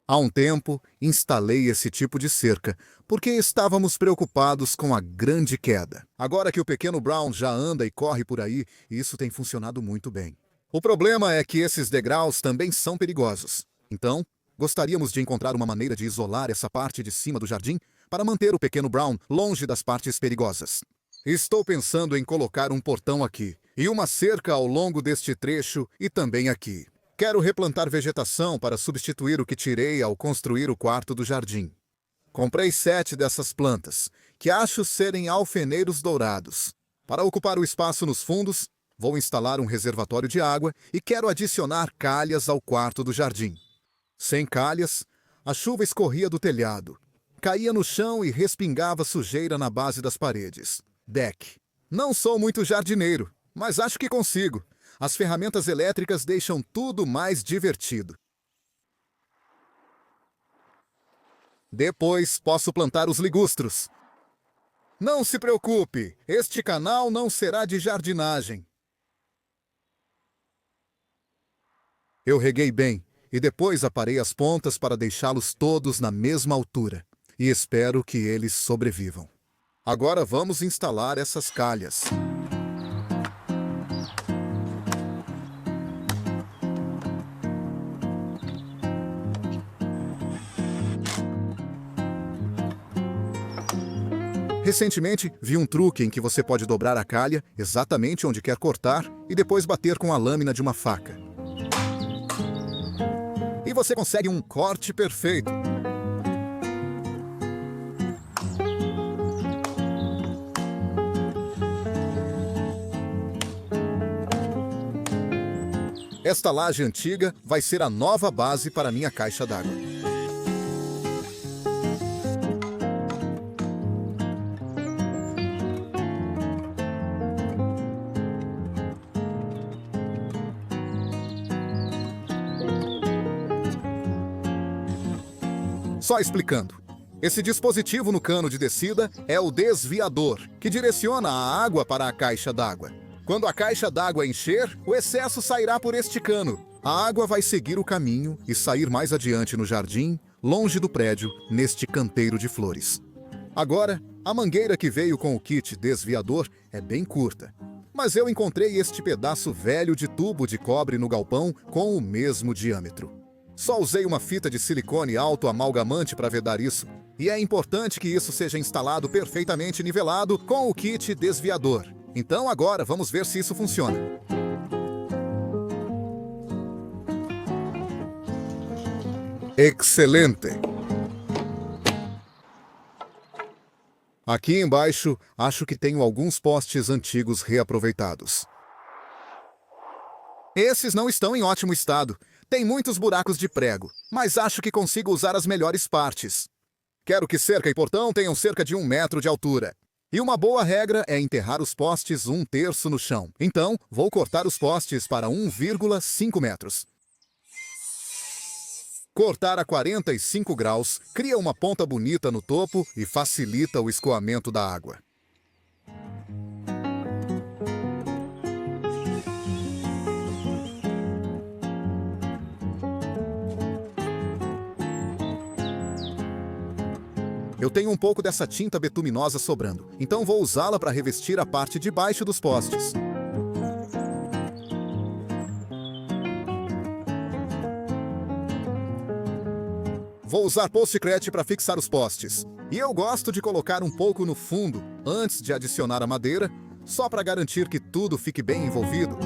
Há um tempo, instalei esse tipo de cerca, porque estávamos preocupados com a grande queda. Agora que o pequeno Brown já anda e corre por aí, isso tem funcionado muito bem. O problema é que esses degraus também são perigosos. Então, gostaríamos de encontrar uma maneira de isolar essa parte de cima do jardim para manter o pequeno Brown longe das partes perigosas. Estou pensando em colocar um portão aqui e uma cerca ao longo deste trecho e também aqui. Quero replantar vegetação para substituir o que tirei ao construir o quarto do jardim. Comprei 7 dessas plantas, que acho serem alfeneiros dourados. Para ocupar o espaço nos fundos, vou instalar um reservatório de água e quero adicionar calhas ao quarto do jardim. Sem calhas, a chuva escorria do telhado, caía no chão e respingava sujeira na base das paredes. Deck. Não sou muito jardineiro, mas acho que consigo. As ferramentas elétricas deixam tudo mais divertido. Depois posso plantar os ligustros. Não se preocupe, este canal não será de jardinagem. Eu reguei bem e depois aparei as pontas para deixá-los todos na mesma altura. E espero que eles sobrevivam. Agora vamos instalar essas calhas. Recentemente, vi um truque em que você pode dobrar a calha exatamente onde quer cortar e depois bater com a lâmina de uma faca. E você consegue um corte perfeito. Esta laje antiga vai ser a nova base para minha caixa d'água. Só explicando. Esse dispositivo no cano de descida é o desviador, que direciona a água para a caixa d'água. Quando a caixa d'água encher, o excesso sairá por este cano. A água vai seguir o caminho e sair mais adiante no jardim, longe do prédio, neste canteiro de flores. Agora, a mangueira que veio com o kit desviador é bem curta. Mas eu encontrei este pedaço velho de tubo de cobre no galpão com o mesmo diâmetro. Só usei uma fita de silicone autoamalgamante para vedar isso. E é importante que isso seja instalado perfeitamente nivelado com o kit desviador. Então agora vamos ver se isso funciona. Excelente! Aqui embaixo, acho que tenho alguns postes antigos reaproveitados. Esses não estão em ótimo estado. Tem muitos buracos de prego, mas acho que consigo usar as melhores partes. Quero que cerca e portão tenham cerca de 1 metro de altura. E uma boa regra é enterrar os postes 1/3 no chão. Então, vou cortar os postes para 1,5 metros. Cortar a 45 graus cria uma ponta bonita no topo e facilita o escoamento da água. Eu tenho um pouco dessa tinta betuminosa sobrando, então vou usá-la para revestir a parte de baixo dos postes. Vou usar post-cret para fixar os postes. E eu gosto de colocar um pouco no fundo, antes de adicionar a madeira, só para garantir que tudo fique bem envolvido.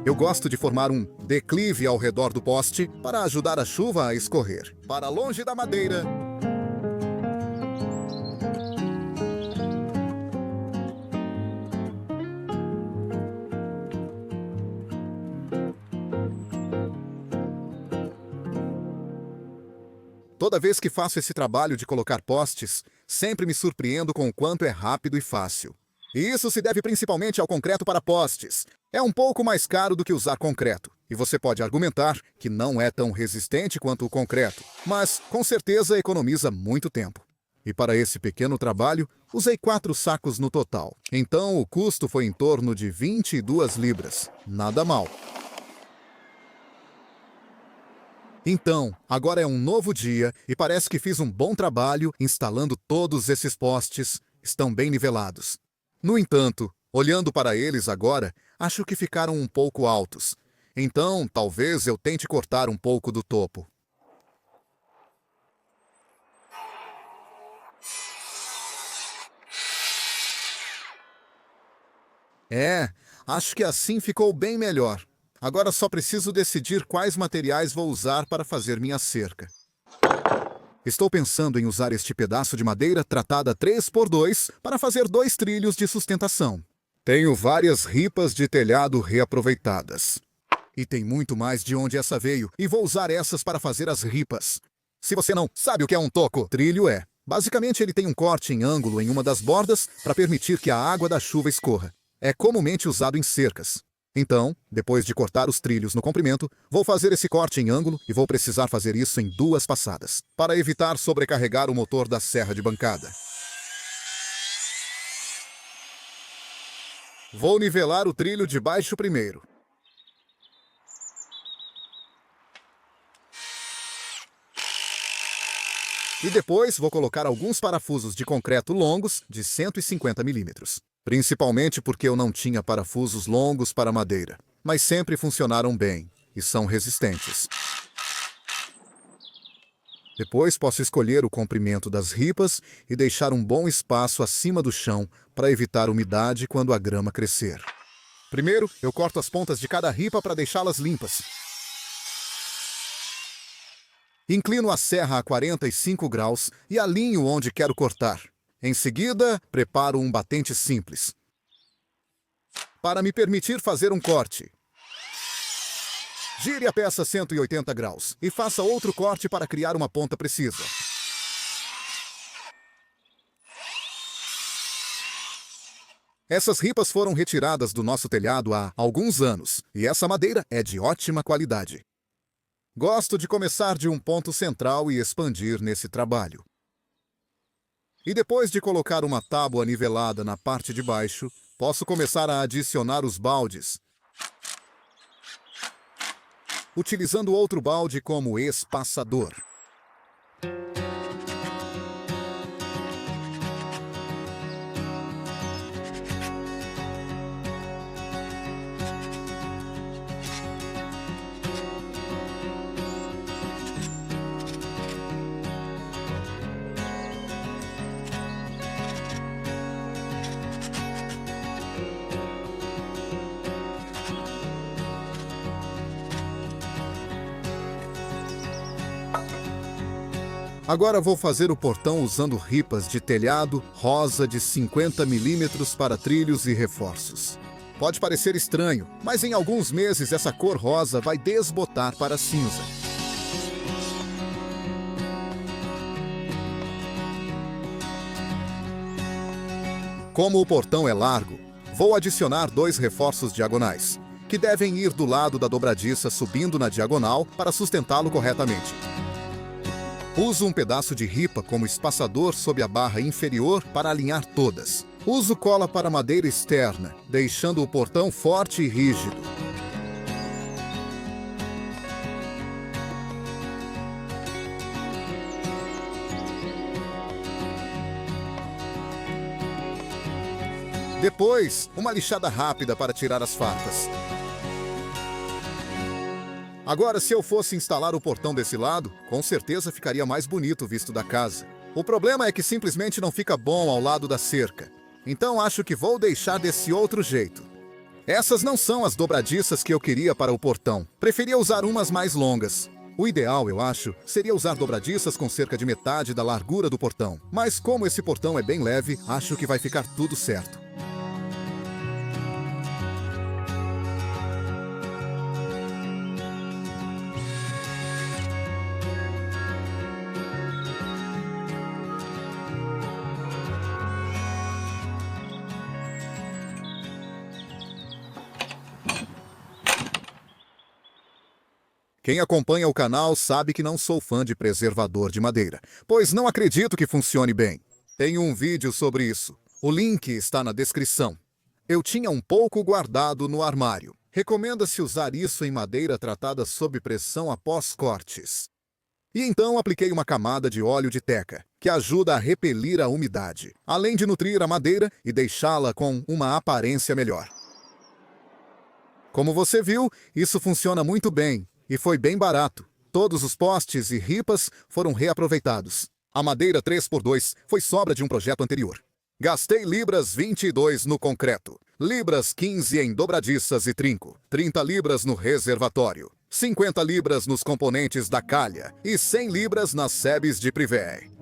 Eu gosto de formar um declive ao redor do poste para ajudar a chuva a escorrer para longe da madeira. Toda vez que faço esse trabalho de colocar postes, sempre me surpreendo com o quanto é rápido e fácil. E isso se deve principalmente ao concreto para postes. É um pouco mais caro do que usar concreto, e você pode argumentar que não é tão resistente quanto o concreto, mas com certeza economiza muito tempo. E para esse pequeno trabalho, usei 4 sacos no total. Então o custo foi em torno de 22 libras. Nada mal. Então, agora é um novo dia e parece que fiz um bom trabalho instalando todos esses postes. Estão bem nivelados. No entanto, olhando para eles agora, acho que ficaram um pouco altos. Então, talvez eu tente cortar um pouco do topo. Acho que assim ficou bem melhor. Agora só preciso decidir quais materiais vou usar para fazer minha cerca. Estou pensando em usar este pedaço de madeira tratada 3x2 para fazer 2 trilhos de sustentação. Tenho várias ripas de telhado reaproveitadas. E tem muito mais de onde essa veio, e vou usar essas para fazer as ripas. Se você não sabe o que é um toco, trilho é. Basicamente ele tem um corte em ângulo em uma das bordas para permitir que a água da chuva escorra. É comumente usado em cercas. Então, depois de cortar os trilhos no comprimento, vou fazer esse corte em ângulo e vou precisar fazer isso em 2 passadas, para evitar sobrecarregar o motor da serra de bancada. Vou nivelar o trilho de baixo primeiro. E depois vou colocar alguns parafusos de concreto longos de 150 milímetros. Principalmente porque eu não tinha parafusos longos para madeira, mas sempre funcionaram bem e são resistentes. Depois posso escolher o comprimento das ripas e deixar um bom espaço acima do chão para evitar umidade quando a grama crescer. Primeiro, eu corto as pontas de cada ripa para deixá-las limpas. Inclino a serra a 45 graus e alinho onde quero cortar. Em seguida, preparo um batente simples para me permitir fazer um corte. Gire a peça 180 graus e faça outro corte para criar uma ponta precisa. Essas ripas foram retiradas do nosso telhado há alguns anos e essa madeira é de ótima qualidade. Gosto de começar de um ponto central e expandir nesse trabalho. E depois de colocar uma tábua nivelada na parte de baixo, posso começar a adicionar os baldes, utilizando outro balde como espaçador. Agora vou fazer o portão usando ripas de telhado rosa de 50 milímetros para trilhos e reforços. Pode parecer estranho, mas em alguns meses essa cor rosa vai desbotar para cinza. Como o portão é largo, vou adicionar 2 reforços diagonais, que devem ir do lado da dobradiça subindo na diagonal para sustentá-lo corretamente. Uso um pedaço de ripa como espaçador sob a barra inferior para alinhar todas. Uso cola para madeira externa, deixando o portão forte e rígido. Depois, uma lixada rápida para tirar as farpas. Agora, se eu fosse instalar o portão desse lado, com certeza ficaria mais bonito visto da casa. O problema é que simplesmente não fica bom ao lado da cerca. Então acho que vou deixar desse outro jeito. Essas não são as dobradiças que eu queria para o portão. Preferia usar umas mais longas. O ideal, eu acho, seria usar dobradiças com cerca de metade da largura do portão. Mas como esse portão é bem leve, acho que vai ficar tudo certo. Quem acompanha o canal sabe que não sou fã de preservador de madeira, pois não acredito que funcione bem. Tenho um vídeo sobre isso. O link está na descrição. Eu tinha um pouco guardado no armário. Recomenda-se usar isso em madeira tratada sob pressão após cortes. E então apliquei uma camada de óleo de teca, que ajuda a repelir a umidade, além de nutrir a madeira e deixá-la com uma aparência melhor. Como você viu, isso funciona muito bem e foi bem barato. Todos os postes e ripas foram reaproveitados. A madeira 3x2 foi sobra de um projeto anterior. Gastei libras 22 no concreto, libras 15 em dobradiças e trinco, 30 libras no reservatório, 50 libras nos componentes da calha e 100 libras nas sebes de privé.